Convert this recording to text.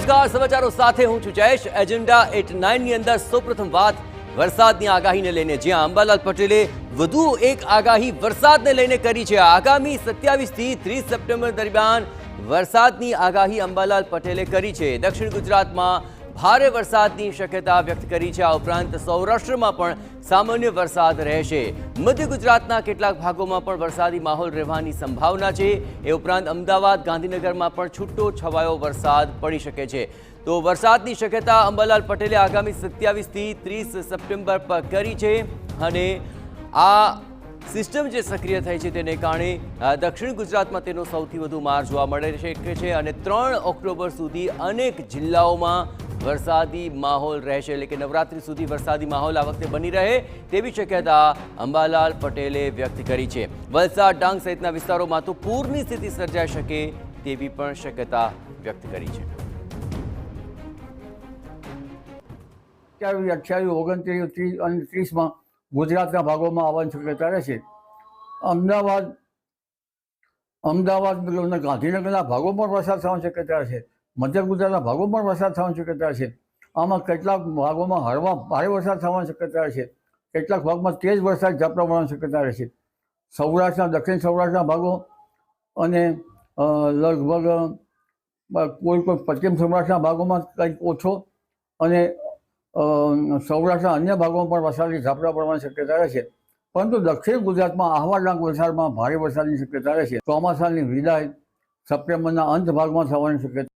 નમસ્કાર, સમાચારો સાથે હું છું જયેશ। એજન્ડા 89 ની અંદર સૌપ્રથમ વાત વરસાદની આગાહીને લઈને, જ્યાં અંબાલાલ પટેલે વધુ એક આગાહી વરસાદને લઈને કરી છે। આગામી 27 થી 30 સપ્ટેમ્બર દરમિયાન વરસાદની આગાહી અંબાલાલ પટેલે કરી છે। દક્ષિણ ગુજરાતમાં ભારે વરસાદની શક્યતા વ્યક્ત કરી છે। આ ઉપરાંત સૌરાષ્ટ્રમાં પણ સામાન્ય વરસાદ રહેશે। મધ્ય ગુજરાતના કેટલાક ભાગોમાં પણ વરસાદી માહોલ રહેવાની સંભાવના છે। એ ઉપરાંત અમદાવાદ, ગાંધીનગરમાં પણ છૂટો છવાયો વરસાદ પડી શકે છે। તો વરસાદની શક્યતા અંબાલાલ પટેલે આગામી 27 થી 30 સપ્ટેમ્બર પર કરી છે અને આ સિસ્ટમ જે સક્રિય થઈ છે તેને કારણે દક્ષિણ ગુજરાતમાં તેનો સૌથી વધુ માર જોવા મળી શકે છે અને 3 ઓક્ટોબર સુધી અનેક જિલ્લાઓમાં વરસાદી માહોલ રહેશે, એટલે કે નવરાત્રી સુધી વરસાદી માહોલ આ વખતે બની રહે તેવી શક્યતા અંબાલાલ પટેલે વ્યક્ત કરી છે। વલસાડ, ડાંગ સહિતના વિસ્તારોમાં તો પૂરની સ્થિતિ સર્જાઈ શકે તેવી પણ શક્યતા વ્યક્ત કરી છે। 28, 29, 30 અને 30માં ગુજરાતના ભાગોમાં આવવાની શક્યતા રહેશે। અમદાવાદ અને ગાંધીનગરના ભાગોમાં વરસાદ થવાની શક્યતા રહેશે। મધ્ય ગુજરાતના ભાગોમાં વરસાદ થવાની શક્યતા છે। આમાં કેટલાક ભાગોમાં હળવા ભારે વરસાદ થવાની શક્યતા છે। કેટલાક ભાગમાં તેજ વરસાદ ઝાપટા પડવાની શક્યતા રહેશે। સૌરાષ્ટ્રના, દક્ષિણ સૌરાષ્ટ્રના ભાગો અને લગભગ કોઈ પશ્ચિમ સૌરાષ્ટ્રના ભાગોમાં કંઈક ઓછો અને સૌરાષ્ટ્રના અન્ય ભાગોમાં પણ વરસાદી ઝાપટા પડવાની શક્યતા રહેશે। પરંતુ દક્ષિણ ગુજરાતમાં આહવા ડાંગ વલસાડમાં ભારે વરસાદની શક્યતા રહેશે। ચોમાસાની વિદાય સપ્ટેમ્બરના અંત ભાગમાં થવાની શક્યતા